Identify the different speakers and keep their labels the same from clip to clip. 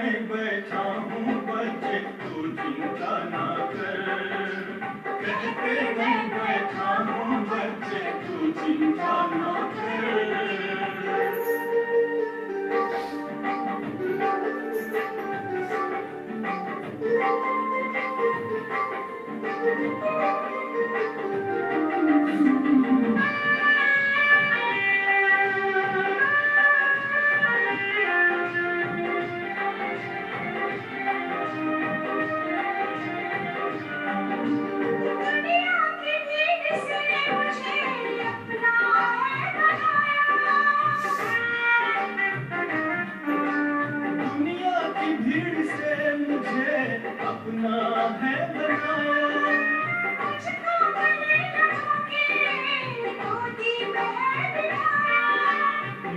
Speaker 1: मैं बैठा हूँ बच्चे तू चिंता ना कर, कहते मैं बैठा हूँ बच्चे तू चिंता ना कर। दुनिया की भीड़ से मुझे अपना है बनाया, मुझको गले लगाके गोदी में बिठाया।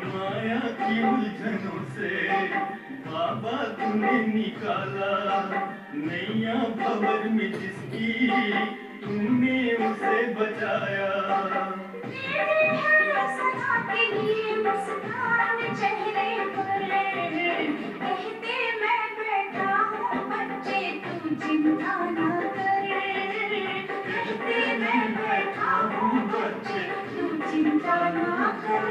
Speaker 1: माया की उलझनों से बाबा तूने निकाला, नैया भंवर में जिसकी तूने उसे बचाया। तेरे हर सदा के लिए मुस्कान चेहरे पर, कहते मैं बैठा हूँ बच्चे तू चिंता ना कर, कहते मैं बैठा हूँ बच्चे तू चिंता ना कर।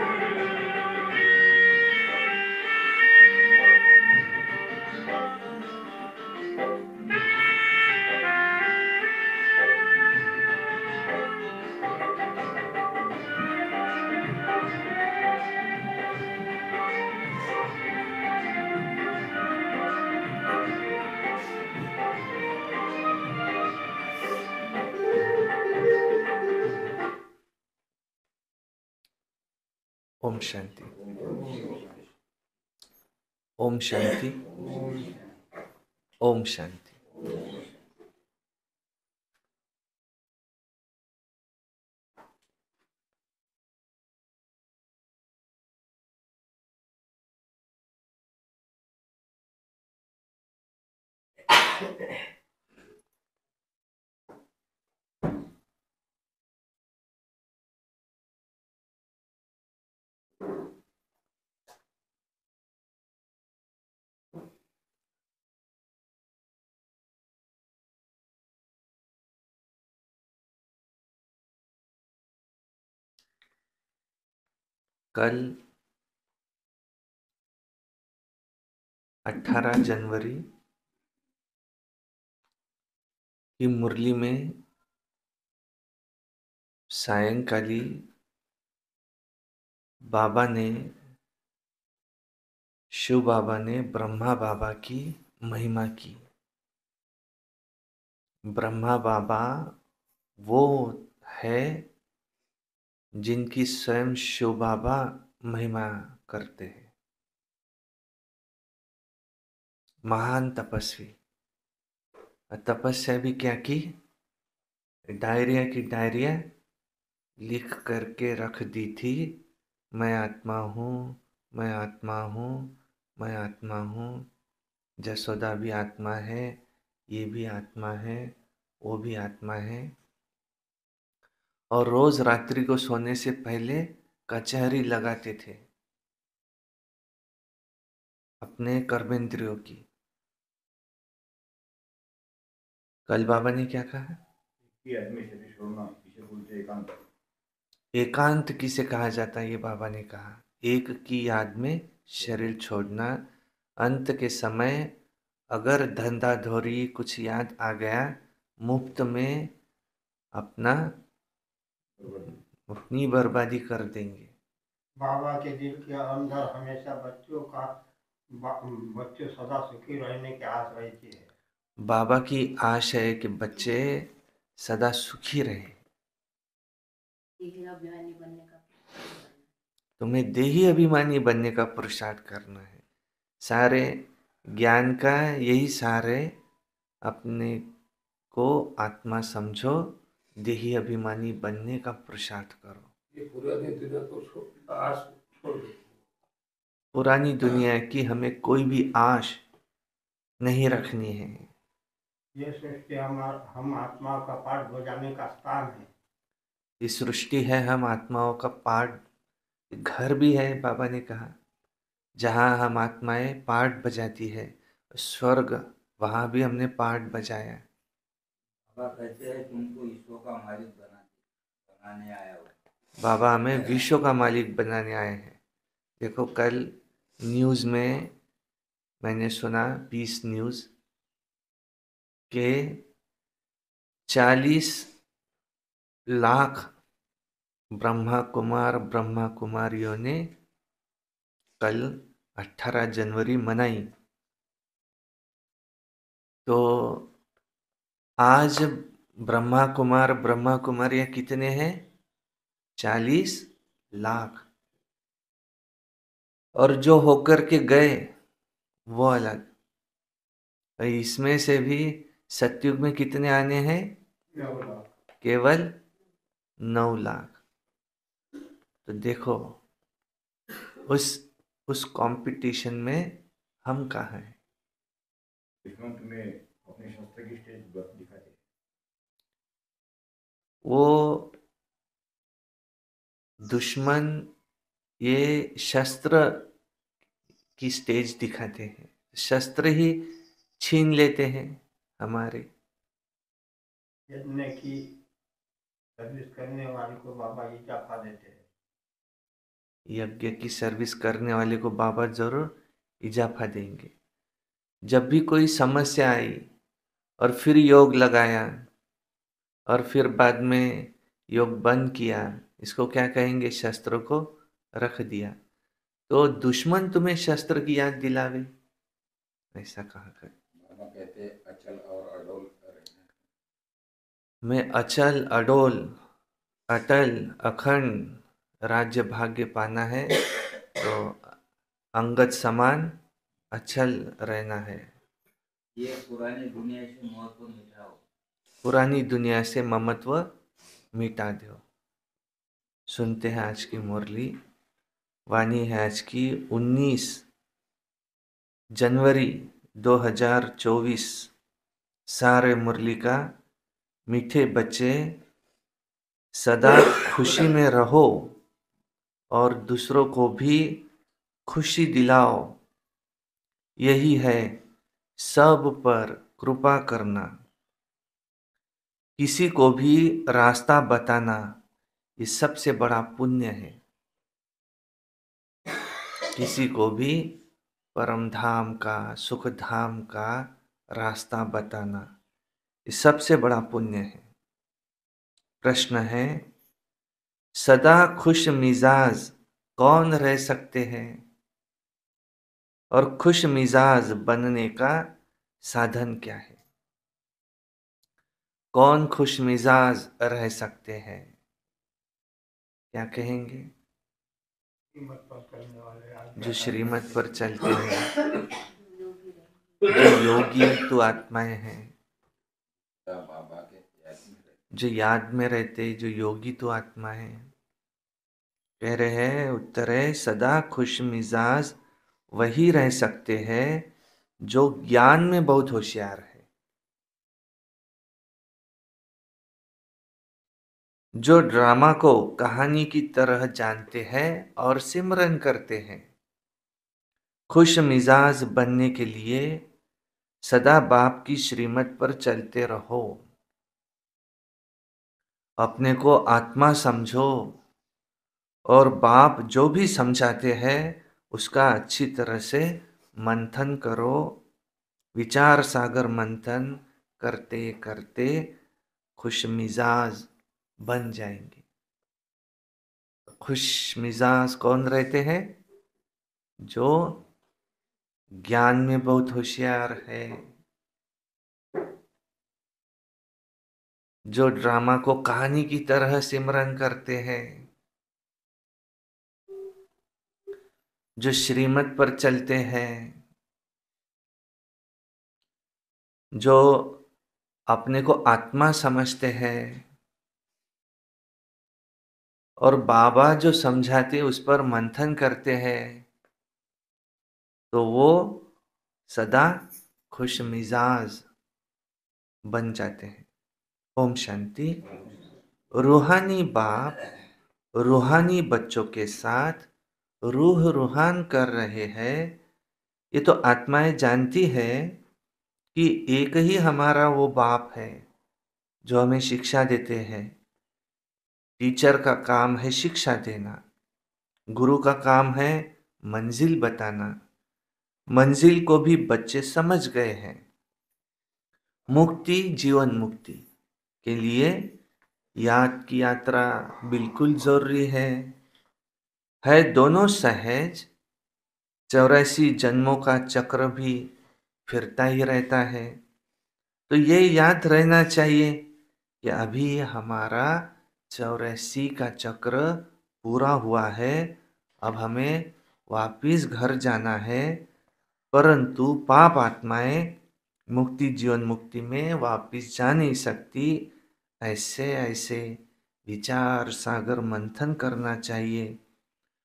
Speaker 2: ओम शांति। ओम शांति। ओम शांति। कल 18 जनवरी की मुरली में सायंकाली बाबा ने, शिव बाबा ने ब्रह्मा बाबा की महिमा की। ब्रह्मा बाबा वो है जिनकी स्वयं शिव बाबा महिमा करते हैं। महान तपस्वी। तपस्या भी क्या की? डायरिया की डायरिया लिख करके रख दी थी। मैं आत्मा हूँ, मैं आत्मा हूँ, मैं आत्मा हूँ। जसोदा भी आत्मा है, ये भी आत्मा है, वो भी आत्मा है। और रोज रात्रि को सोने से पहले कचहरी लगाते थे अपने कर्मेंद्रियों की। कल बाबा ने क्या कहा? एकांत किसे कहा जाता है? ये बाबा ने कहा, एक की याद में शरीर छोड़ना। अंत के समय अगर धंधा धोरी कुछ याद आ गया, मुफ्त में अपना अपनी बर्बादी कर देंगे।
Speaker 3: बाबा के दिल के अंदर हमेशा बच्चों सदा सुखी रहने की आस रहती है।
Speaker 2: बाबा की आश है कि बच्चे सदा सुखी रहे। तुम्हें देही अभिमानी बनने का पुरुषार्थ करना है। सारे ज्ञान का यही सार है, अपने को आत्मा समझो, देही अभिमानी बनने का पुरुषार्थ करो।
Speaker 3: ये पुरानी दुनिया को आस छोड़ दो।
Speaker 2: पुरानी दुनिया की हमें कोई भी आश नहीं रखनी है।
Speaker 3: ये सृष्टि हम आत्मा का पाठ बजाने का स्थान है।
Speaker 2: ये सृष्टि है हम आत्माओं का पाठ, घर भी है। बाबा ने कहा जहाँ हम आत्माएं पाठ बजाती है, स्वर्ग, वहां भी हमने पार्ट बजाया।
Speaker 4: बाबा कहते हैं तुमको ईश्वर का मालिक बनाने आया हो।
Speaker 2: बाबा हमें विश्व का मालिक बनाने आए हैं। देखो कल न्यूज़ में मैंने सुना, पीस न्यूज़ के 40 लाख ब्रह्मा कुमारियों ने कल 18 जनवरी मनाई। तो आज ब्रह्मा कुमारियां कितने हैं? 40 लाख। और जो होकर के गए वो अलग। इसमें से भी सतयुग में कितने आने हैं? केवल 9 लाख। तो देखो उस कंपटीशन में हम कहाँ हैं?
Speaker 5: इसमें तुम्हें अपने शास्त्र की स्टेज दिखाते हैं।
Speaker 2: वो दुश्मन ये शस्त्र की स्टेज दिखाते हैं, शस्त्र ही छीन लेते हैं हमारे।
Speaker 3: यज्ञ की सर्विस करने वाले को बाबा इजाफा देते हैं।
Speaker 2: यज्ञ की सर्विस करने वाले को बाबा जरूर इजाफा देंगे। जब भी कोई समस्या आई और फिर योग लगाया और फिर बाद में योग बंद किया, इसको क्या कहेंगे? शस्त्र को रख दिया। तो दुश्मन तुम्हें शस्त्र की याद दिलावे, ऐसा कहा कर।
Speaker 4: बाबा कहते हैं अचल और अडोल रहना।
Speaker 2: मैं अचल अडोल अटल अखंड राज्य भाग्य पाना है तो अंगद समान अचल रहना है।
Speaker 4: ये पुरानी दुनिया से महत्व मिटाओ।
Speaker 2: पुरानी दुनिया से ममत्व मिटा दो। सुनते हैं आज की मुरली। वाणी है आज की 19 जनवरी 2024। सारे मुरली का मीठे बच्चे सदा खुशी में रहो और दूसरों को भी खुशी दिलाओ। यही है सब पर कृपा करना, किसी को भी रास्ता बताना, ये सबसे बड़ा पुण्य है। किसी को भी परम धाम का, सुख धाम का रास्ता बताना, ये सबसे बड़ा पुण्य है। प्रश्न है, सदा खुश मिजाज कौन रह सकते हैं और खुश मिजाज बनने का साधन क्या है? कौन खुश मिजाज रह सकते हैं? क्या कहेंगे?
Speaker 3: कीमत पर करने वाले
Speaker 2: जो श्रीमत पर चलते हैं, जो योगी तो आत्माएं हैं,
Speaker 4: बाबा के याद में रहते।
Speaker 2: जो याद में रहते, जो योगी तो आत्माएं हैं। कह रहे हैं उत्तर है, सदा खुश मिजाज वही रह सकते हैं जो ज्ञान में बहुत होशियार है, जो ड्रामा को कहानी की तरह जानते हैं और सिमरन करते हैं। खुश मिजाज बनने के लिए सदा बाप की श्रीमत पर चलते रहो। अपने को आत्मा समझो और बाप जो भी समझाते हैं उसका अच्छी तरह से मंथन करो। विचार सागर मंथन करते करते खुश मिजाज बन जाएंगे। खुश मिजाज कौन रहते हैं? जो ज्ञान में बहुत होशियार है, जो ड्रामा को कहानी की तरह सिमरन करते हैं, जो श्रीमत पर चलते हैं, जो अपने को आत्मा समझते हैं और बाबा जो समझाते उस पर मंथन करते हैं, तो वो सदा खुश मिजाज बन जाते हैं। ओम शांति। रूहानी बाप रूहानी बच्चों के साथ रूह रूहान कर रहे हैं, ये तो आत्माएं जानती है कि एक ही हमारा वो बाप है जो हमें शिक्षा देते हैं। टीचर का काम है शिक्षा देना, गुरु का काम है मंजिल बताना। मंजिल को भी बच्चे समझ गए हैं। मुक्ति, जीवन मुक्ति के लिए याद की यात्रा बिल्कुल जरूरी है दोनों सहज। 84 जन्मों का चक्र भी फिरता ही रहता है। तो ये याद रहना चाहिए कि अभी हमारा 84 का चक्र पूरा हुआ है। अब हमें वापिस घर जाना है। परंतु पाप आत्माएं मुक्ति, जीवन मुक्ति में वापिस जा नहीं सकती। ऐसे ऐसे विचार सागर मंथन करना चाहिए।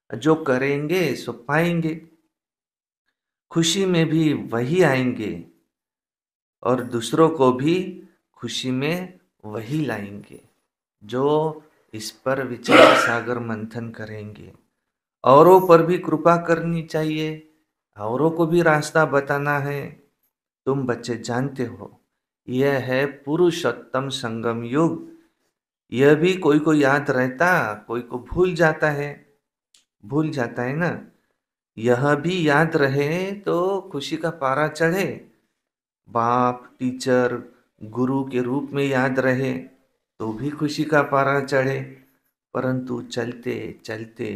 Speaker 2: जो करेंगे सो पाएंगे। खुशी में भी वही आएंगे और दूसरों को भी खुशी में वही लाएंगे जो इस पर विचार सागर मंथन करेंगे। औरों पर भी कृपा करनी चाहिए, औरों को भी रास्ता बताना है। तुम बच्चे जानते हो यह है पुरुषोत्तम संगम युग। यह भी कोई को याद रहता, कोई को भूल जाता है ना। यह भी याद रहे तो खुशी का पारा चढ़े। बाप, टीचर, गुरु के रूप में याद रहे तो भी खुशी का पारा चढ़े। परंतु चलते चलते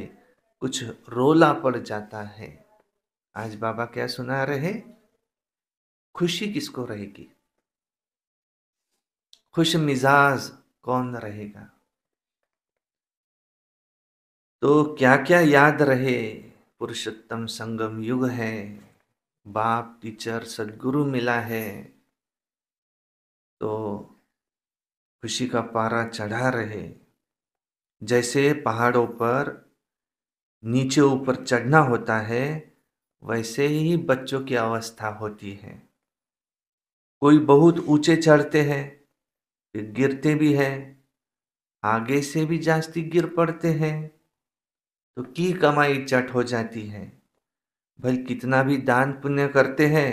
Speaker 2: कुछ रोला पड़ जाता है। आज बाबा क्या सुना रहे? खुशी किसको रहेगी? खुश मिजाज कौन रहेगा? तो क्या क्या याद रहे? पुरुषोत्तम संगम युग है, बाप, टीचर, सद्गुरु मिला है तो खुशी का पारा चढ़ा रहे। जैसे पहाड़ों पर नीचे ऊपर चढ़ना होता है, वैसे ही बच्चों की अवस्था होती है। कोई बहुत ऊंचे चढ़ते हैं, फिर गिरते भी हैं, आगे से भी जास्ती गिर पड़ते हैं, तो की कमाई चट हो जाती है। भले कितना भी दान पुण्य करते हैं,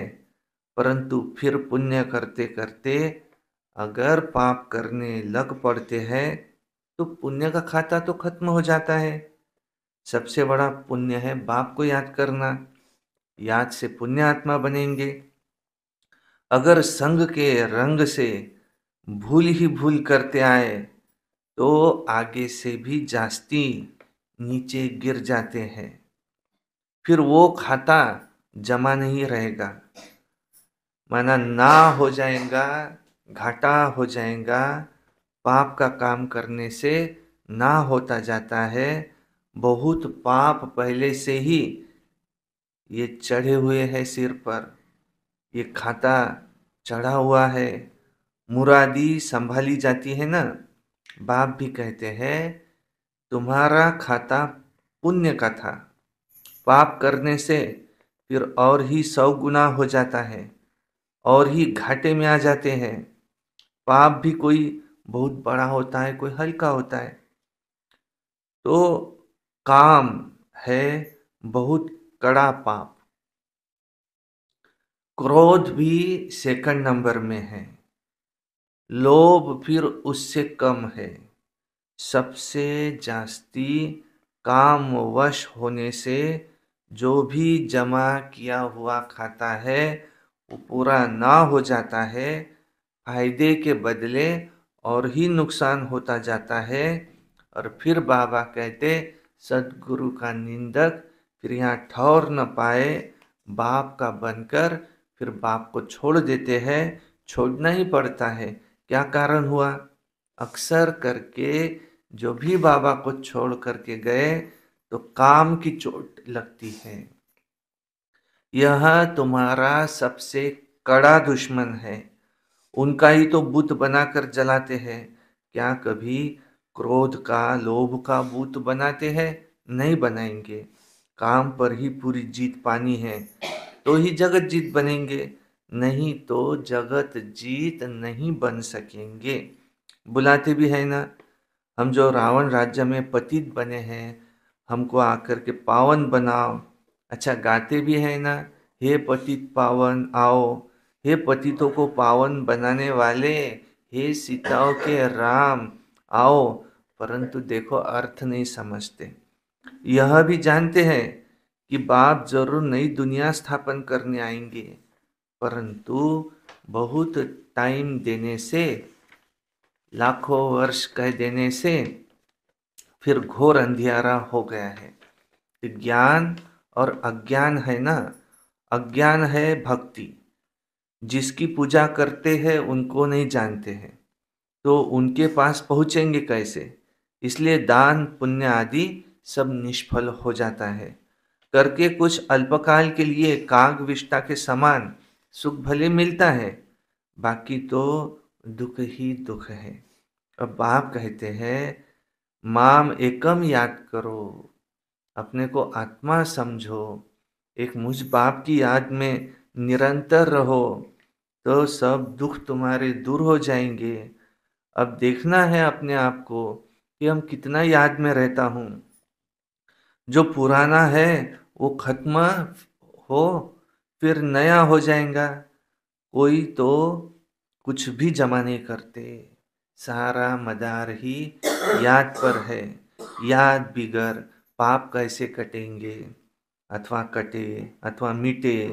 Speaker 2: परंतु फिर पुण्य करते करते अगर पाप करने लग पड़ते हैं तो पुण्य का खाता तो खत्म हो जाता है। सबसे बड़ा पुण्य है बाप को याद करना। याद से पुण्य आत्मा बनेंगे। अगर संग के रंग से भूल ही भूल करते आए तो आगे से भी जास्ती नीचे गिर जाते हैं। फिर वो खाता जमा नहीं रहेगा, माना ना हो जाएगा, घाटा हो जाएगा। पाप का काम करने से ना होता जाता है। बहुत पाप पहले से ही ये चढ़े हुए हैं सिर पर, ये खाता चढ़ा हुआ है। मुरादी संभाली जाती है ना। बाप भी कहते हैं तुम्हारा खाता पुण्य का था, पाप करने से फिर और ही 100 गुना हो जाता है और ही घाटे में आ जाते हैं। पाप भी कोई बहुत बड़ा होता है, कोई हल्का होता है। तो काम है बहुत कड़ा पाप। क्रोध भी सेकंड नंबर में है, लोभ फिर उससे कम है। सबसे जास्ती काम वश होने से जो भी जमा किया हुआ खाता है वो पूरा ना हो जाता है। फायदे के बदले और ही नुकसान होता जाता है। और फिर बाबा कहते सद्गुरु का निंदक फिर यहाँ ठौर न पाए, बाप का बनकर फिर बाप को छोड़ देते हैं। छोड़ना ही पड़ता है। क्या कारण हुआ? अक्सर करके जो भी बाबा को छोड़ करके गए तो काम की चोट लगती है। यह तुम्हारा सबसे कड़ा दुश्मन है। उनका ही तो बुत बनाकर जलाते हैं। क्या कभी क्रोध का, लोभ का बुत बनाते हैं? नहीं बनाएंगे। काम पर ही पूरी जीत पानी है तो ही जगत जीत बनेंगे, नहीं तो जगत जीत नहीं बन सकेंगे। बुलाते भी है ना, हम जो रावण राज्य में पतित बने हैं, हमको आकर के पावन बनाओ। अच्छा गाते भी है ना, हे पतित पावन आओ, हे पतितों को पावन बनाने वाले, हे सीताओं के राम आओ। परंतु देखो अर्थ नहीं समझते। यह भी जानते हैं कि बाप जरूर नई दुनिया स्थापन करने आएंगे, परंतु बहुत टाइम देने से, लाखों वर्ष कह देने से फिर घोर अंधियारा हो गया है। ज्ञान और अज्ञान है ना। अज्ञान है भक्ति, जिसकी पूजा करते हैं उनको नहीं जानते हैं, तो उनके पास पहुंचेंगे कैसे। इसलिए दान पुण्य आदि सब निष्फल हो जाता है। करके कुछ अल्पकाल के लिए काग विष्टा के समान सुख भले मिलता है, बाकी तो दुख ही दुख है। अब बाप कहते हैं माम एकम याद करो, अपने को आत्मा समझो, एक मुझ बाप की याद में निरंतर रहो, तो सब दुख तुम्हारे दूर हो जाएंगे। अब देखना है अपने आप को कि हम कितना याद में रहता हूँ। जो पुराना है वो खत्म हो, फिर नया हो जाएगा। कोई तो कुछ भी जमा नहीं करते, सारा मदार ही याद पर है। याद बिगर पाप कैसे कटेंगे, अथवा कटे अथवा मिटे।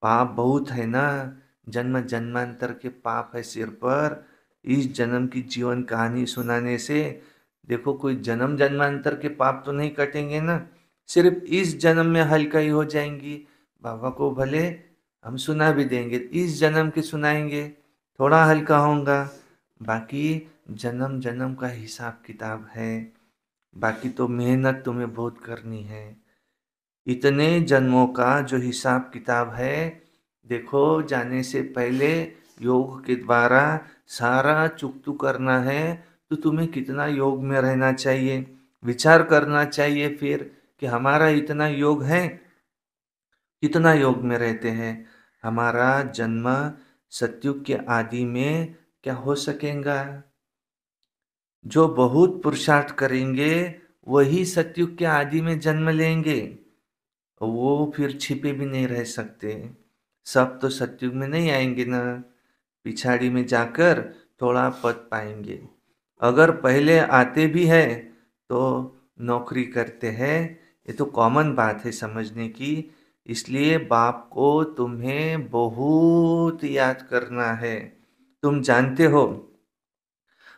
Speaker 2: पाप बहुत है ना, जन्म जन्मांतर के पाप है सिर पर। इस जन्म की जीवन कहानी सुनाने से देखो कोई जन्म जन्मांतर के पाप तो नहीं कटेंगे ना, सिर्फ इस जन्म में हल्का ही हो जाएंगी। बाबा को भले हम सुना भी देंगे, इस जन्म के सुनाएंगे, थोड़ा हल्का होगा, बाकी जन्म जन्म का हिसाब किताब है। बाकी तो मेहनत तुम्हें बहुत करनी है। इतने जन्मों का जो हिसाब किताब है, देखो जाने से पहले योग के द्वारा सारा चुकतू करना है, तो तुम्हें कितना योग में रहना चाहिए, विचार करना चाहिए फिर कि हमारा इतना योग है, कितना योग में रहते हैं। हमारा जन्म सतयुग के आदि में क्या हो सकेगा। जो बहुत पुरुषार्थ करेंगे वही सतयुग के आदि में जन्म लेंगे, वो फिर छिपे भी नहीं रह सकते। सब तो सतयुग में नहीं आएंगे ना, पिछाड़ी में जाकर थोड़ा पद पाएंगे। अगर पहले आते भी है तो नौकरी करते हैं, ये तो कॉमन बात है समझने की। इसलिए बाप को तुम्हें बहुत याद करना है। तुम जानते हो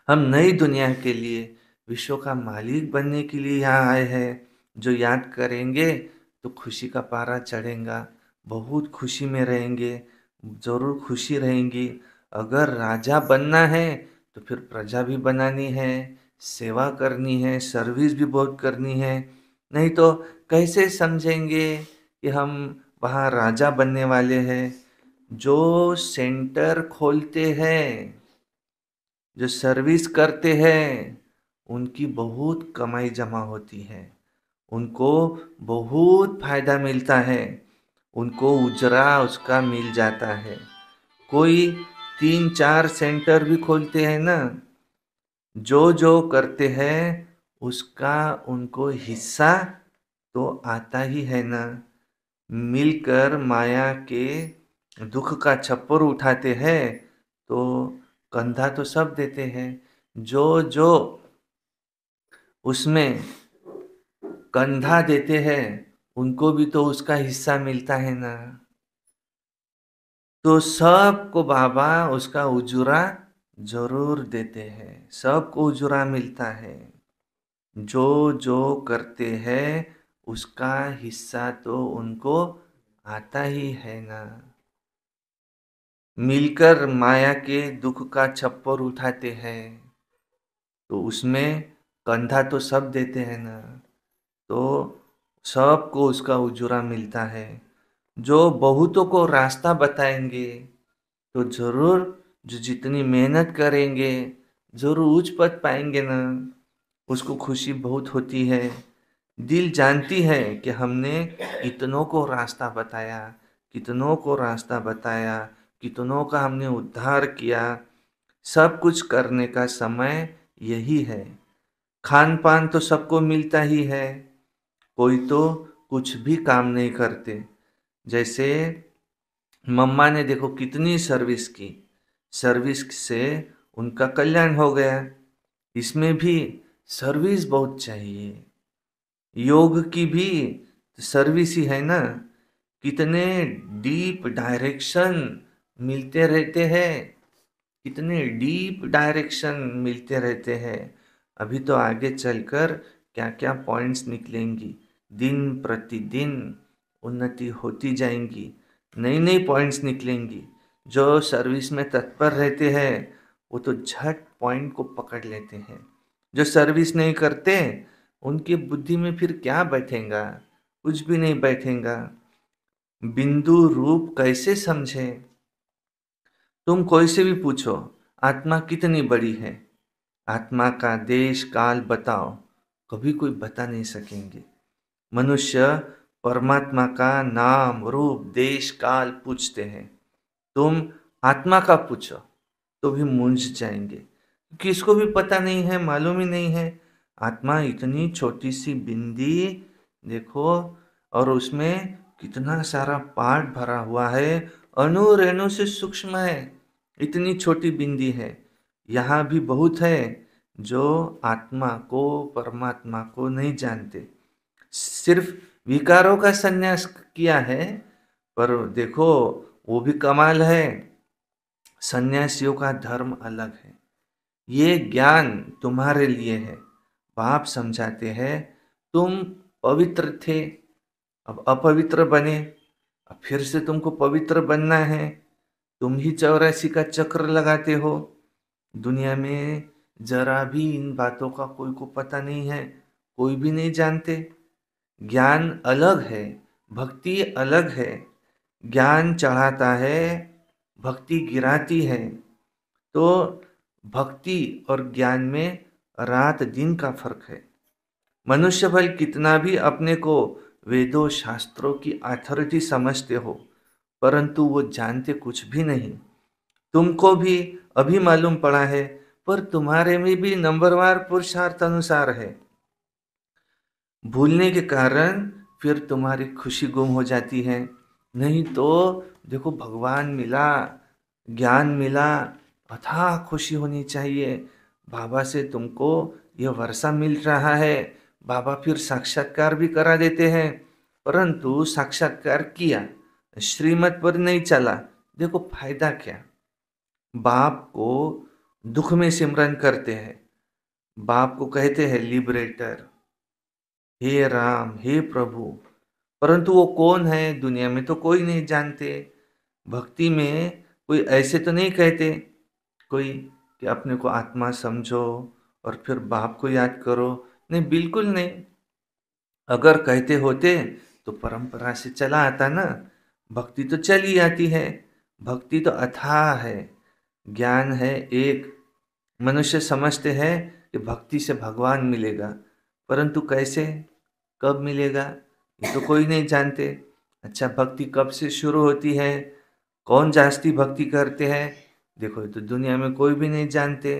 Speaker 2: हम नई दुनिया के लिए, विश्व का मालिक बनने के लिए यहाँ आए हैं। जो याद करेंगे तो खुशी का पारा चढ़ेगा, बहुत खुशी में रहेंगे, जरूर खुशी रहेंगी। अगर राजा बनना है तो फिर प्रजा भी बनानी है, सेवा करनी है, सर्विस भी बहुत करनी है। नहीं तो कैसे समझेंगे कि हम वहाँ राजा बनने वाले हैं। जो सेंटर खोलते हैं, जो सर्विस करते हैं, उनकी बहुत कमाई जमा होती है, उनको बहुत फायदा मिलता है, उनको उजरा उसका मिल जाता है। कोई 3-4 सेंटर भी खोलते हैं ना, जो जो करते हैं उसका उनको हिस्सा तो आता ही है ना। मिलकर माया के दुख का छप्पर उठाते हैं तो कंधा तो सब देते हैं। जो जो उसमें कंधा देते हैं उनको भी तो उसका हिस्सा मिलता है ना। तो सबको बाबा उसका उजुरा जरूर देते हैं, सबको उजुरा मिलता है। जो जो करते हैं उसका हिस्सा तो उनको आता ही है ना। मिलकर माया के दुख का छप्पर उठाते हैं तो उसमें कंधा तो सब देते हैं ना, तो सबको उसका उजुरा मिलता है। जो बहुतों को रास्ता बताएंगे तो जरूर, जो जितनी मेहनत करेंगे जरूर उच्च पद पाएंगे ना, उसको खुशी बहुत होती है। दिल जानती है कि हमने इतनों को रास्ता बताया, कितनों को रास्ता बताया, कितनों का हमने उद्धार किया। सब कुछ करने का समय यही है। खान पान तो सबको मिलता ही है, कोई तो कुछ भी काम नहीं करते। जैसे मम्मा ने देखो कितनी सर्विस की, सर्विस से उनका कल्याण हो गया। इसमें भी सर्विस बहुत चाहिए। योग की भी सर्विस ही है ना। कितने डीप डायरेक्शन मिलते रहते हैं, कितने डीप डायरेक्शन मिलते रहते हैं। अभी तो आगे चलकर क्या क्या पॉइंट्स निकलेंगी, दिन प्रतिदिन उन्नति होती जाएंगी, नई नई पॉइंट्स निकलेंगी। जो सर्विस में तत्पर रहते हैं वो तो झट पॉइंट को पकड़ लेते हैं। जो सर्विस नहीं करते उनकी बुद्धि में फिर क्या बैठेगा, कुछ भी नहीं बैठेगा। बिंदु रूप कैसे समझे? तुम कोई से भी पूछो आत्मा कितनी बड़ी है, आत्मा का देश काल बताओ, कभी कोई बता नहीं सकेंगे। मनुष्य परमात्मा का नाम रूप देश काल पूछते हैं, तुम आत्मा का पूछो तो भी मूंझ जाएंगे। किसको भी पता नहीं है, मालूम ही नहीं है। आत्मा इतनी छोटी सी बिंदी देखो, और उसमें कितना सारा पार्ट भरा हुआ है, अणु रेणु से सूक्ष्म है। इतनी छोटी बिंदी है। यहाँ भी बहुत है जो आत्मा को परमात्मा को नहीं जानते, सिर्फ विकारों का संन्यास किया है। पर देखो वो भी कमाल है, सन्यासियों का धर्म अलग है। ये ज्ञान तुम्हारे लिए है। बाप समझाते हैं तुम पवित्र थे, अब अपवित्र बने, अब फिर से तुमको पवित्र बनना है। तुम ही 84 का चक्र लगाते हो। दुनिया में जरा भी इन बातों का कोई को पता नहीं है, कोई भी नहीं जानते। ज्ञान अलग है, भक्ति अलग है। ज्ञान चढ़ाता है, भक्ति गिराती है। तो भक्ति और ज्ञान में रात दिन का फर्क है। मनुष्य भले कितना भी अपने को वेदों शास्त्रों की अथॉरिटी समझते हो, परंतु वो जानते कुछ भी नहीं। तुमको भी अभी मालूम पड़ा है, पर तुम्हारे में भी नंबरवार पुरुषार्थ अनुसार है। भूलने के कारण फिर तुम्हारी खुशी गुम हो जाती है। नहीं तो देखो भगवान मिला, ज्ञान मिला, अथाह खुशी होनी चाहिए। बाबा से तुमको यह वर्षा मिल रहा है, बाबा फिर साक्षात्कार भी करा देते हैं। परंतु साक्षात्कार किया, श्रीमत पर नहीं चला, देखो फायदा क्या? बाप को दुख में सिमरन करते हैं, बाप को कहते हैं लिबरेटर, हे राम, हे प्रभु, परंतु वो कौन है दुनिया में तो कोई नहीं जानते। भक्ति में कोई ऐसे तो नहीं कहते कोई कि अपने को आत्मा समझो और फिर बाप को याद करो, नहीं, बिल्कुल नहीं। अगर कहते होते तो परंपरा से चला आता ना, भक्ति तो चली आती है। भक्ति तो अथाह है, ज्ञान है एक। मनुष्य समझते हैं कि भक्ति से भगवान मिलेगा, परंतु कैसे, कब मिलेगा ये तो कोई नहीं जानते। अच्छा, भक्ति कब से शुरू होती है, कौन जास्ती भक्ति करते हैं, देखो ये तो दुनिया में कोई भी नहीं जानते।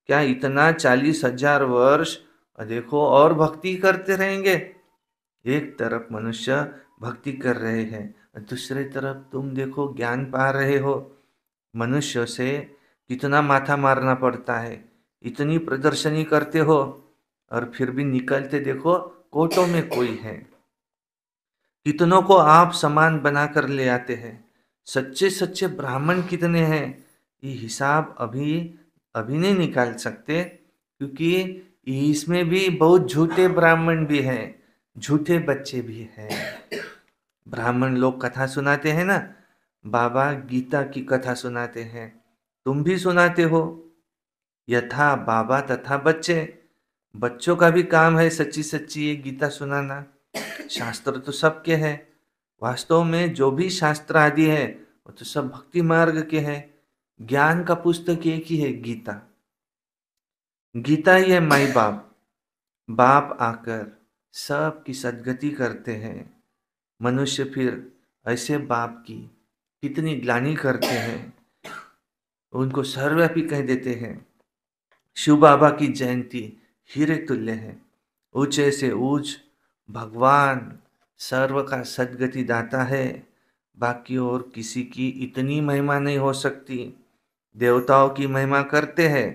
Speaker 2: क्या इतना 40,000 वर्ष देखो और भक्ति करते रहेंगे? एक तरफ मनुष्य भक्ति कर रहे हैं, दूसरी तरफ तुम देखो ज्ञान पा रहे हो। मनुष्य से कितना माथा मारना पड़ता है, इतनी प्रदर्शनी करते हो और फिर भी निकलते देखो कोटों में कोई है। कितनों को आप समान बनाकर ले आते हैं। सच्चे सच्चे ब्राह्मण कितने हैं, ये हिसाब अभी नहीं निकाल सकते, क्योंकि इसमें भी बहुत झूठे ब्राह्मण भी हैं, झूठे बच्चे भी हैं। ब्राह्मण लोग कथा सुनाते हैं ना, बाबा गीता की कथा सुनाते हैं, तुम भी सुनाते हो। यथा बाबा तथा बच्चे, बच्चों का भी काम है सच्ची सच्ची ये गीता सुनाना। शास्त्र तो सबके हैं, वास्तव में जो भी शास्त्र आदि है वो तो सब भक्ति मार्ग के हैं। ज्ञान का पुस्तक एक ही है, गीता। गीता ही है माई बाप। बाप आकर सबकी सद्गति करते हैं। मनुष्य फिर ऐसे बाप की कितनी ग्लानि करते हैं, उनको सर्वव्यापी कह देते हैं। शिव बाबा की जयंती हीरे तुल्य है, ऊंचे से ऊंच भगवान सर्व का सद्गति दाता है। बाकी और किसी की इतनी महिमा नहीं हो सकती। देवताओं की महिमा करते हैं,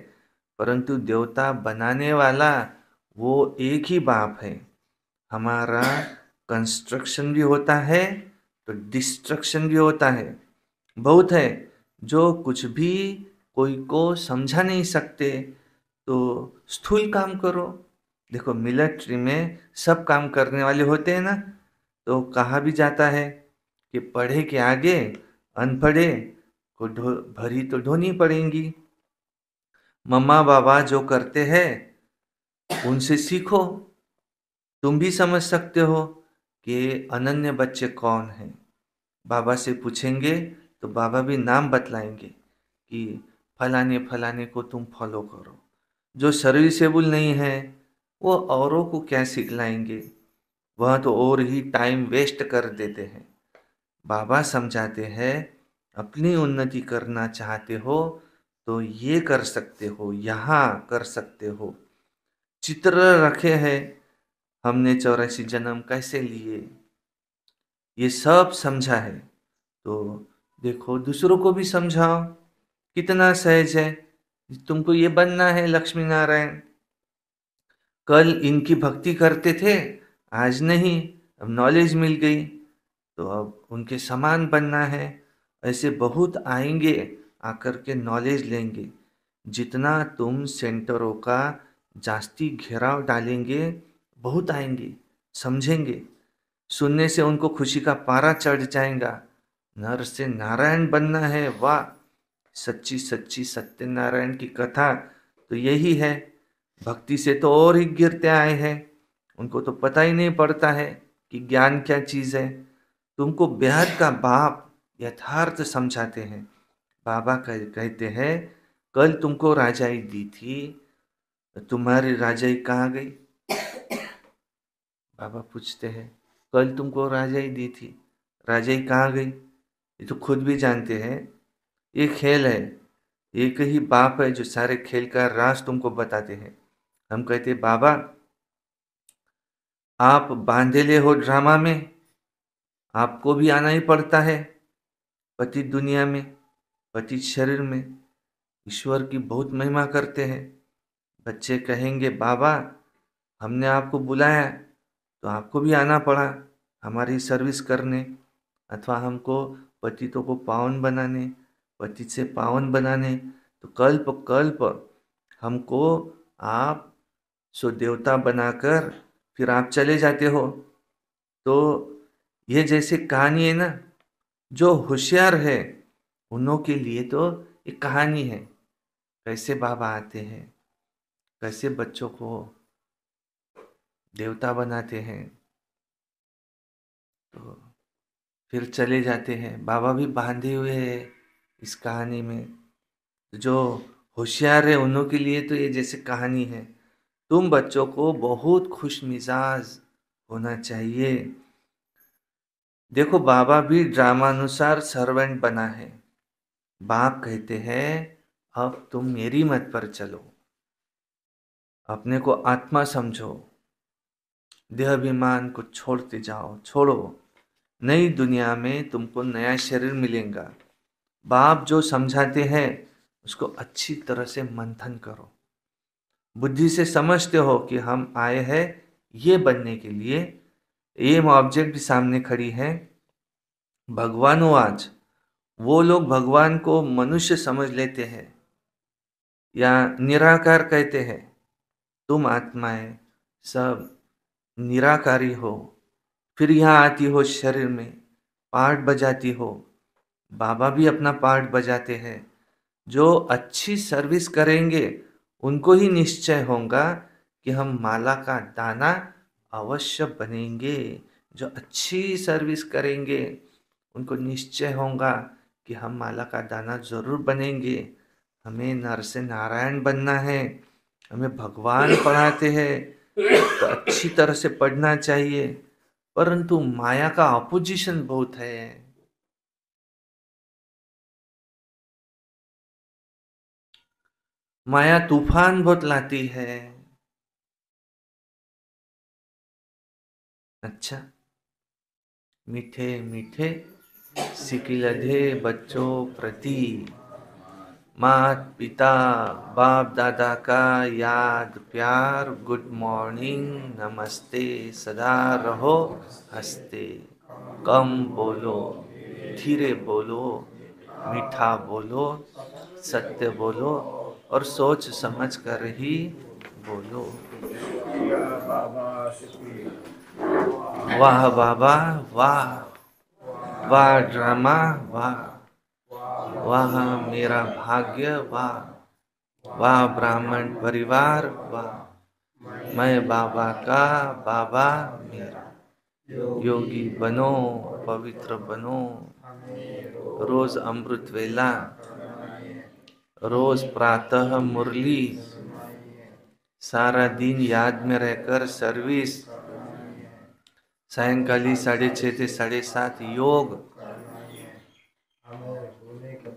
Speaker 2: परंतु देवता बनाने वाला वो एक ही बाप है। हमारा कंस्ट्रक्शन भी होता है तो डिस्ट्रक्शन भी होता है। बहुत है जो कुछ भी कोई को समझा नहीं सकते, तो स्थूल काम करो। देखो मिलिट्री में सब काम करने वाले होते हैं ना, तो कहा भी जाता है कि पढ़े के आगे अनपढ़े को भरी तो ढोनी पड़ेंगी। मम्मा बाबा जो करते हैं उनसे सीखो। तुम भी समझ सकते हो कि अनन्य बच्चे कौन हैं। बाबा से पूछेंगे तो बाबा भी नाम बतलाएंगे कि फलाने फलाने को तुम फॉलो करो। जो सर्विसेबल नहीं है वो औरों को क्या सिखलाएंगे, वह तो और ही टाइम वेस्ट कर देते हैं। बाबा समझाते हैं अपनी उन्नति करना चाहते हो तो ये कर सकते हो, यहाँ कर सकते हो। चित्र रखे हैं हमने 84 जन्म कैसे लिए, ये सब समझा है। तो देखो दूसरों को भी समझाओ, कितना सहज है। तुमको ये बनना है लक्ष्मी नारायण, कल इनकी भक्ति करते थे आज नहीं, अब नॉलेज मिल गई तो अब उनके समान बनना है। ऐसे बहुत आएंगे, आकर के नॉलेज लेंगे। जितना तुम सेंटरों का जास्ती घेराव डालेंगे, बहुत आएंगे, समझेंगे। सुनने से उनको खुशी का पारा चढ़ जाएगा। नर से नारायण बनना है, वाह! सच्ची सच्ची सत्यनारायण की कथा तो यही है। भक्ति से तो और ही गिरते आए हैं, उनको तो पता ही नहीं पड़ता है कि ज्ञान क्या चीज़ है। तुमको बेहद का बाप यथार्थ समझाते हैं। बाबा कहते हैं कल तुमको राजाई दी थी, तुम्हारी राजाई कहाँ गई? बाबा पूछते हैं कल तुमको राजाई दी थी, राजाई कहाँ गई? ये तो खुद भी जानते हैं ये खेल है। एक ही बाप है जो सारे खेल का राज तुमको बताते हैं। हम कहते बाबा आप बांधेले हो ड्रामा में, आपको भी आना ही पड़ता है। पति दुनिया में, पति शरीर में ईश्वर की बहुत महिमा करते हैं। बच्चे कहेंगे बाबा हमने आपको बुलाया तो आपको भी आना पड़ा हमारी सर्विस करने, अथवा हमको पतितों को पावन बनाने, पति से पावन बनाने। तो कल्प कल्प हमको आप सो देवता बनाकर फिर आप चले जाते हो। तो ये जैसे कहानी है ना, जो होशियार है उन्हों के लिए तो एक कहानी है, कैसे बाबा आते हैं, कैसे बच्चों को देवता बनाते हैं, तो फिर चले जाते हैं। बाबा भी बांधे हुए हैं इस कहानी में। जो होशियार है उन्हों के लिए तो ये जैसे कहानी है। तुम बच्चों को बहुत खुश मिजाज होना चाहिए। देखो बाबा भी ड्रामानुसार सर्वेंट बना है। बाप कहते हैं अब तुम मेरी मत पर चलो, अपने को आत्मा समझो, देहाभिमान को छोड़ते जाओ, छोड़ो। नई दुनिया में तुमको नया शरीर मिलेगा। बाप जो समझाते हैं उसको अच्छी तरह से मंथन करो। बुद्धि से समझते हो कि हम आए हैं ये बनने के लिए। ये ऑब्जेक्ट भी सामने खड़ी है। भगवानुवाच, वो लोग भगवान को मनुष्य समझ लेते हैं या निराकार कहते हैं। तुम आत्माएं सब निराकारी हो, फिर यहाँ आती हो शरीर में, पार्ट बजाती हो। बाबा भी अपना पार्ट बजाते हैं। जो अच्छी सर्विस करेंगे उनको ही निश्चय होगा कि हम माला का दाना अवश्य बनेंगे। जो अच्छी सर्विस करेंगे उनको निश्चय होगा कि हम माला का दाना जरूर बनेंगे। हमें नर से नारायण बनना है, हमें भगवान पढ़ाते हैं तो अच्छी तरह से पढ़ना चाहिए। परंतु माया का अपोजिशन बहुत है। माया तूफान बहुत लाती है। अच्छा, मीठे मीठे सिकिलधे बच्चों प्रति मात पिता बाप दादा का याद प्यार गुड मॉर्निंग नमस्ते सदा रहो हंसते कम बोलो धीरे बोलो मीठा बोलो सत्य बोलो और सोच समझ कर ही बोलो।
Speaker 5: बाबा शुक्रिया।
Speaker 2: वाह बाबा वाह वाह ड्रामा वाह वाह मेरा भाग्य वाह वाह ब्राह्मण परिवार वाह मैं बाबा का बाबा मेरा। योगी बनो पवित्र बनो रोज अमृत वेला रोज प्रातः मुरली सारा दिन याद में रहकर सर्विस सायंकाली 6:30 से 7:30 योग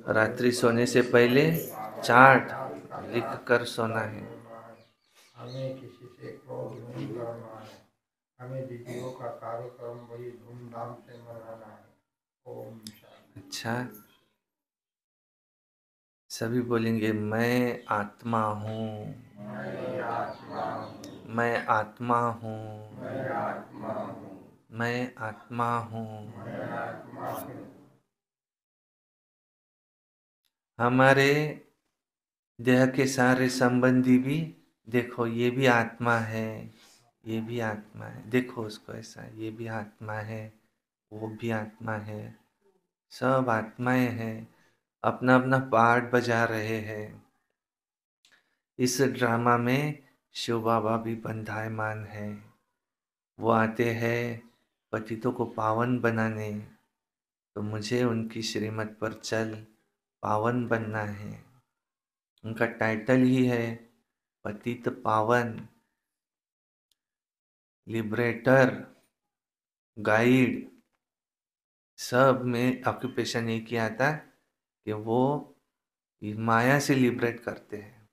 Speaker 2: रात्रि सोने से पहले चार्ट लिख कर सोना है।
Speaker 3: हमें किसी से क्रोध नहीं करना है। हमें दीदियों का कार्यक्रम बड़ी धूमधाम से मनाना है। ओम शांति।
Speaker 2: अच्छा सभी बोलेंगे मैं आत्मा हूँ
Speaker 3: मैं आत्मा हूँ।
Speaker 2: मैं आत्मा हूँ
Speaker 3: मैं आत्मा हूँ।
Speaker 2: मैं आत्मा हूँ।
Speaker 3: मैं आत्मा हूँ।
Speaker 2: हमारे देह के सारे संबंधी भी देखो ये भी आत्मा है ये भी आत्मा है देखो उसको ऐसा ये भी आत्मा है वो भी आत्मा है सब आत्माएं हैं अपना अपना पार्ट बजा रहे हैं। इस ड्रामा में शिव बाबा भी बंधायमान है। वो आते हैं पतितों को पावन बनाने तो मुझे उनकी श्रीमत पर चल पावन बनना है। उनका टाइटल ही है पतित पावन लिबरेटर गाइड। सब में ऑक्यूपेशन एक ही आता कि वो माया से लिबरेट करते हैं।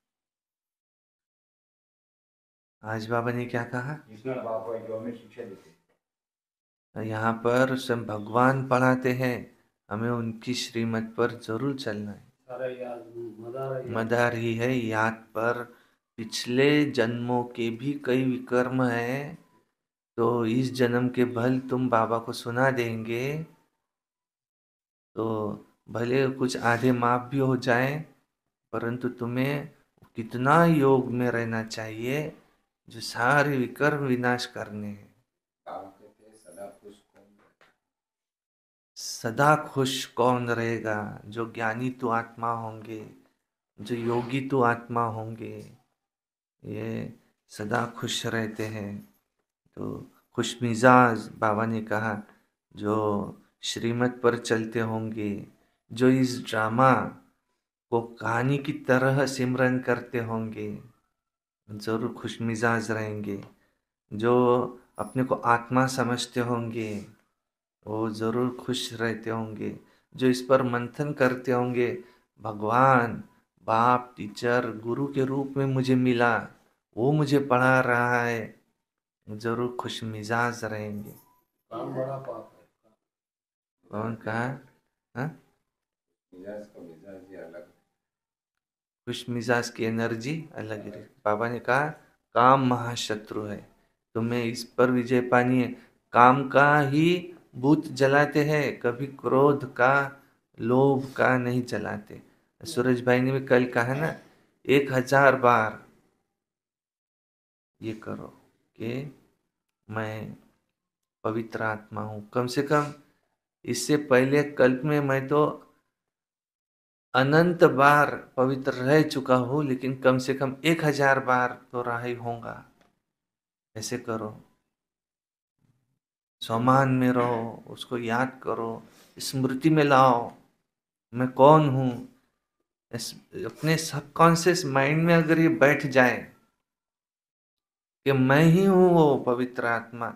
Speaker 2: आज बाबा ने क्या कहा
Speaker 5: जिसमें बाबा जो हमें शिक्षा देते हैं।
Speaker 2: यहाँ पर स्वयं भगवान पढ़ाते हैं हमें उनकी श्रीमत पर जरूर चलना है। मदार ही है याद पर पिछले जन्मों के भी कई विकर्म हैं तो इस जन्म के भल तुम बाबा को सुना देंगे तो भले कुछ आधे माफ भी हो जाएं परंतु तुम्हें कितना योग में रहना चाहिए जो सारे विकर्म विनाश करने हैं।
Speaker 4: बाबा कहते हैं सदा खुश कौन रहेगा?
Speaker 2: सदा खुश कौन रहेगा जो ज्ञानी तो आत्मा होंगे जो योगी तो आत्मा होंगे ये सदा खुश रहते हैं। तो खुश मिजाज बाबा ने कहा जो श्रीमत पर चलते होंगे जो इस ड्रामा को कहानी की तरह सिमरन करते होंगे जरूर खुश मिजाज रहेंगे। जो अपने को आत्मा समझते होंगे वो जरूर खुश रहते होंगे। जो इस पर मंथन करते होंगे भगवान बाप टीचर गुरु के रूप में मुझे मिला वो मुझे पढ़ा रहा है जरूर खुश मिजाज रहेंगे।
Speaker 3: काम बड़ा पाप है।
Speaker 2: कौन कहा हाँ?
Speaker 4: मिजाज का मिजाज ही अलग।
Speaker 2: खुश मिजाज की एनर्जी अलग है। बाबा ने कहा काम महाशत्रु है तुम्हें इस पर विजय पानी है। काम का ही भूत जलाते हैं कभी क्रोध का लोभ का नहीं जलाते। सूरज भाई ने भी कल कहा ना 1000 बार ये करो कि मैं पवित्र आत्मा हूँ। कम से कम इससे पहले कल्प में मैं तो अनंत बार पवित्र रह चुका हूँ लेकिन कम से कम 1000 बार तो रहा ही होगा। ऐसे करो सम्मान में रहो उसको याद करो स्मृति में लाओ मैं कौन हूँ। अपने सबकॉन्शियस माइंड में अगर ये बैठ जाए कि मैं ही हूँ वो पवित्र आत्मा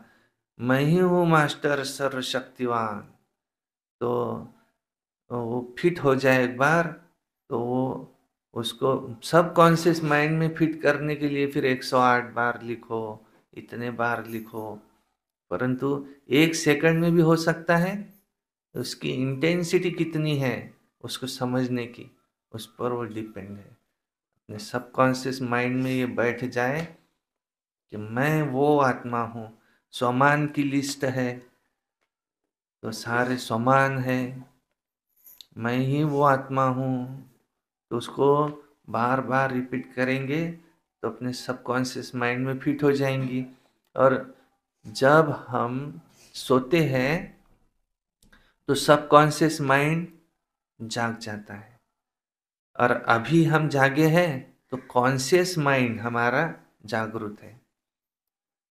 Speaker 2: मैं ही हूँ मास्टर सर्वशक्तिवान तो वो फिट हो जाए एक बार तो वो उसको सब कॉन्शियस माइंड में फिट करने के लिए फिर 108 बार लिखो इतने बार लिखो परंतु 1 सेकंड में भी हो सकता है उसकी इंटेंसिटी कितनी है उसको समझने की, उस पर वो डिपेंड है। अपने सबकॉन्शियस माइंड में ये बैठ जाए कि मैं वो आत्मा हूँ। स्वमान की लिस्ट है तो सारे स्वमान है, मैं ही वो आत्मा हूँ, तो उसको बार बार रिपीट करेंगे तो अपने सबकॉन्शियस माइंड में फिट हो जाएंगी। और जब हम सोते हैं तो सबकॉन्शियस माइंड जाग जाता है, और अभी हम जागे हैं तो कॉन्शियस माइंड हमारा जागरूक है।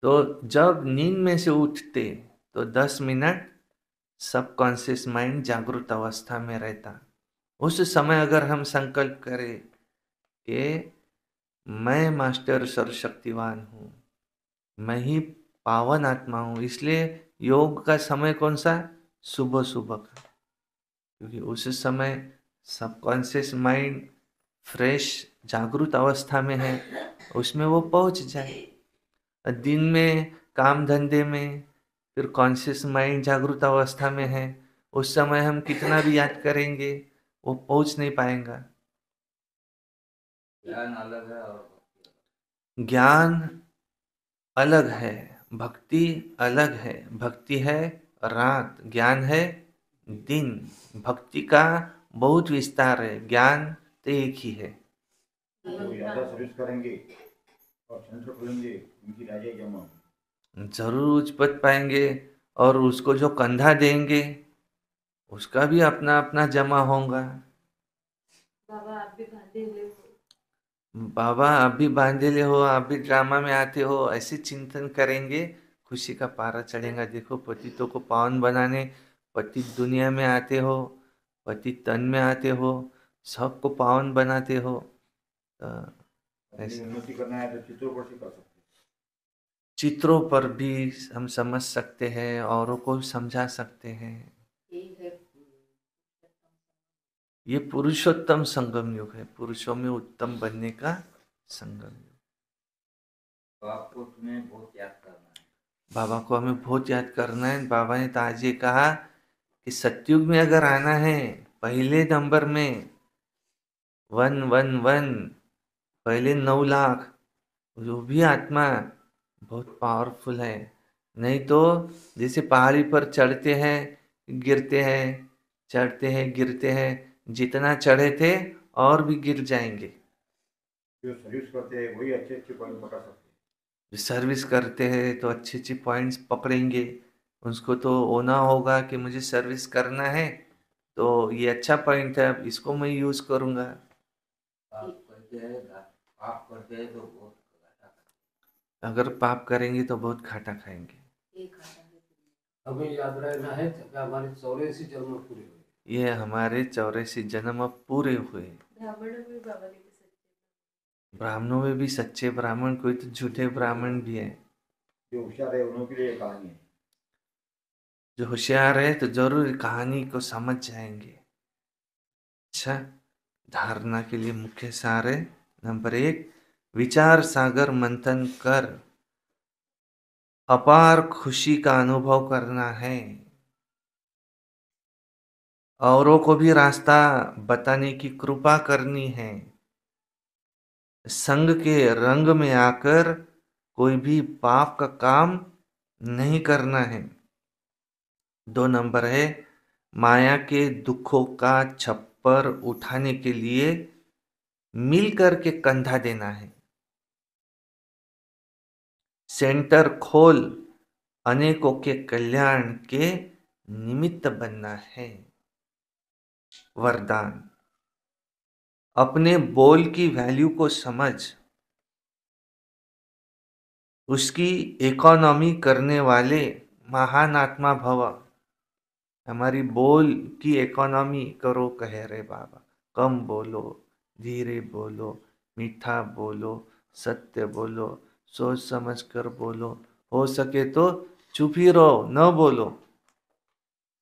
Speaker 2: तो जब नींद में से उठते तो 10 मिनट सबकॉन्शियस माइंड जागरूक अवस्था में रहता। उस समय अगर हम संकल्प करें कि मैं मास्टर सर्वशक्तिवान हूँ, मैं ही पावन आत्मा हूँ, इसलिए योग का समय कौन सा? सुबह सुबह का, क्योंकि उस समय सबकॉन्शियस माइंड फ्रेश जागरूक अवस्था में है, उसमें वो पहुंच जाए। दिन में काम धंधे में फिर कॉन्शियस माइंड जागरूक अवस्था में है, उस समय हम कितना भी याद करेंगे वो पहुंच नहीं पाएगा।
Speaker 4: ज्ञान अलग है और भक्ति अलग।
Speaker 2: ज्ञान अलग है, भक्ति अलग है। भक्ति है रात, ज्ञान है दिन। भक्ति का बहुत विस्तार है, ज्ञान तो एक ही है।
Speaker 5: तो ज़्यादा सर्विस करेंगे और सेंटर खोलेंगे, उनकी राजा जमा।
Speaker 2: जरूर उच्च पाएंगे, और उसको जो कंधा देंगे उसका भी अपना अपना जमा होगा।
Speaker 6: बाबा आप भी बांधे हो,
Speaker 2: बाबा आप भी बांधेले हो, आप भी ड्रामा में आते हो, ऐसे चिंतन करेंगे, खुशी का पारा चढ़ेगा। देखो पतितों को पावन बनाने पतित दुनिया में आते हो, पतित तन में आते हो, सबको पावन बनाते हो।
Speaker 5: अपनी
Speaker 2: ऐसे
Speaker 5: उन्नति करना है तो चित्रों पर से कर सकते हैं।
Speaker 2: चित्रों पर भी हम समझ सकते हैं, औरों को भी समझा सकते हैं।
Speaker 6: यही है
Speaker 2: ये पुरुषोत्तम संगम युग है, पुरुषों में उत्तम बनने का संगम युग।
Speaker 4: तो आपको तुम्हें बहुत याद करना है।
Speaker 2: बाबा को हमें बहुत याद करना है। बाबा ने तो आज ये कहा कि सतयुग में अगर आना है, पहले नंबर में 111, पहले 9 लाख, जो भी आत्मा बहुत पावरफुल है। नहीं तो जैसे पहाड़ी पर चढ़ते हैं गिरते हैं, चढ़ते हैं गिरते हैं, जितना चढ़े थे और भी गिर जाएंगे।
Speaker 5: जो सर्विस करते हैं वही अच्छे अच्छे पॉइंट पकड़ सकते हैं।
Speaker 2: जो सर्विस करते हैं तो अच्छे अच्छे पॉइंट्स पकड़ेंगे। उसको तो होना होगा कि मुझे सर्विस करना है तो ये अच्छा पॉइंट है, अब इसको मैं यूज़ करूँगा।
Speaker 4: पाप करते हैं तो बहुत घाटा खाते
Speaker 2: अगर पाप करेंगे तो बहुत घाटा खाएंगे।
Speaker 6: एक खाता है।
Speaker 3: हमें याद रहना है कि हमारे 84 जन्म पूरे हुए।
Speaker 2: ये हमारे 84 जन्म अब पूरे हुए।
Speaker 6: ब्राह्मणों में भी बाबा ने भी सच्चे
Speaker 2: ब्राह्मणों में भी सच्चे ब्राह्मण, कोई तो झूठे ब्राह्मण भी है।
Speaker 5: जो होशियार है उन्होंने के लिए कहानी है।
Speaker 2: जो होशियार है तो जरूर कहानी को समझ जाएंगे। अच्छा, धारणा के लिए मुख्य सार है। नंबर 1, विचार सागर मंथन कर अपार खुशी का अनुभव करना है। औरों को भी रास्ता बताने की कृपा करनी है। संग के रंग में आकर कोई भी पाप का काम नहीं करना है। 2 नंबर है, माया के दुखों का छप्पर उठाने के लिए मिल करके कंधा देना है। सेंटर खोल अनेकों के कल्याण के निमित्त बनना है। वरदान, अपने बोल की वैल्यू को समझ, उसकी इकोनॉमी करने वाले महान आत्मा भव। हमारी बोल की इकोनॉमी करो कह रहे बाबा। कम बोलो, धीरे बोलो, मीठा बोलो, सत्य बोलो, सोच समझ कर बोलो, हो सके तो चुप ही रहो, न बोलो,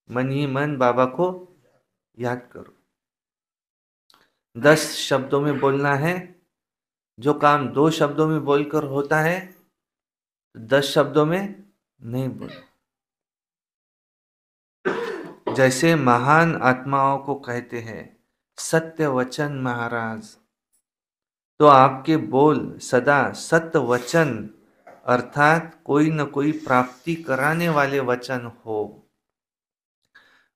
Speaker 2: मन ही मन बाबा को याद करो। 10 शब्दों में बोलना है। जो काम 2 शब्दों में बोलकर होता है 10 शब्दों में नहीं बोलो। जैसे महान आत्माओं को कहते हैं सत्य वचन महाराज, तो आपके बोल सदा सत्य वचन अर्थात कोई न कोई प्राप्ति कराने वाले वचन हो।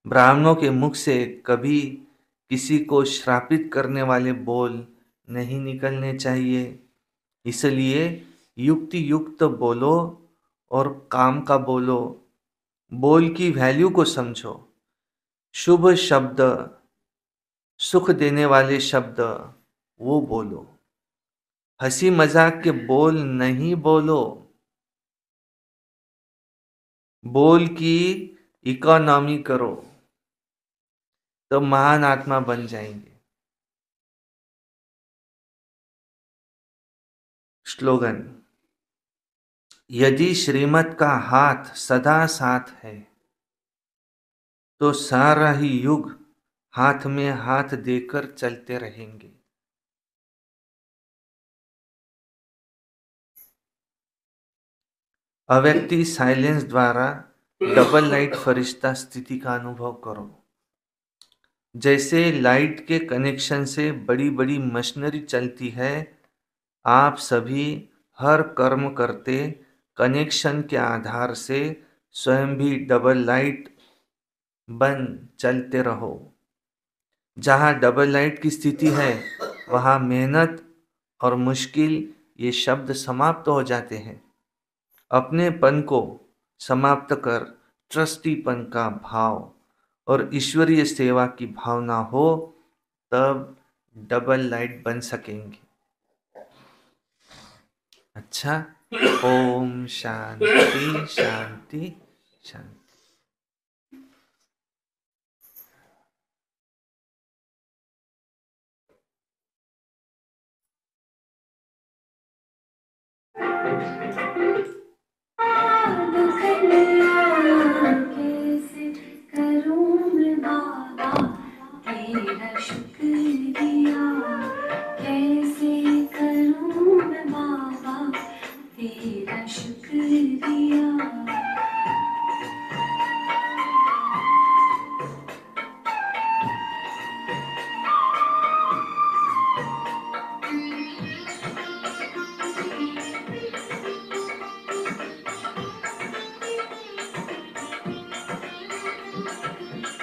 Speaker 2: ब्राह्मणों के मुख से कभी किसी को श्रापित करने वाले बोल नहीं निकलने चाहिए। इसलिए युक्ति युक्त बोलो और काम का बोलो। बोल की वैल्यू को समझो। शुभ शब्द, सुख देने वाले शब्द वो बोलो। हंसी मजाक के बोल नहीं बोलो। बोल की इकोनॉमी करो तो महान आत्मा बन जाएंगे। स्लोगन, यदि श्रीमत का हाथ सदा साथ है तो सारा ही युग हाथ में हाथ देकर चलते रहेंगे। अव्यक्ति साइलेंस द्वारा डबल लाइट फरिश्ता स्थिति का अनुभव करो। जैसे लाइट के कनेक्शन से बड़ी बड़ी मशीनरी चलती है, आप सभी हर कर्म करते कनेक्शन के आधार से स्वयं भी डबल लाइट बन चलते रहो। जहाँ डबल लाइट की स्थिति है वहाँ मेहनत और मुश्किल ये शब्द समाप्त हो जाते हैं। अपनेपन को समाप्त कर ट्रस्टीपन का भाव और ईश्वरीय सेवा की भावना हो, तब डबल लाइट बन सकेंगे। अच्छा, ओम शांति शांति शांति।
Speaker 7: कैसे करूं मैं बाबा तेरा शुक्रिया, कैसे करूं मैं बाबा तेरा शुक्रिया।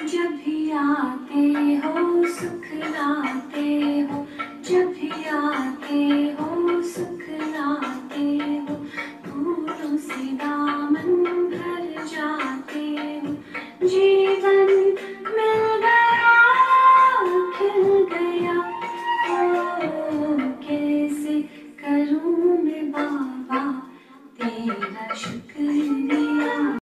Speaker 7: जब भी आते हो सुख लाते हो, जब भी आते हो सुख लाते हो, फूलों से दामन भर जाते हो। जीवन मिल गया खिल गया, ओ कैसे करूं मैं बाबा तेरा शुक्रिया।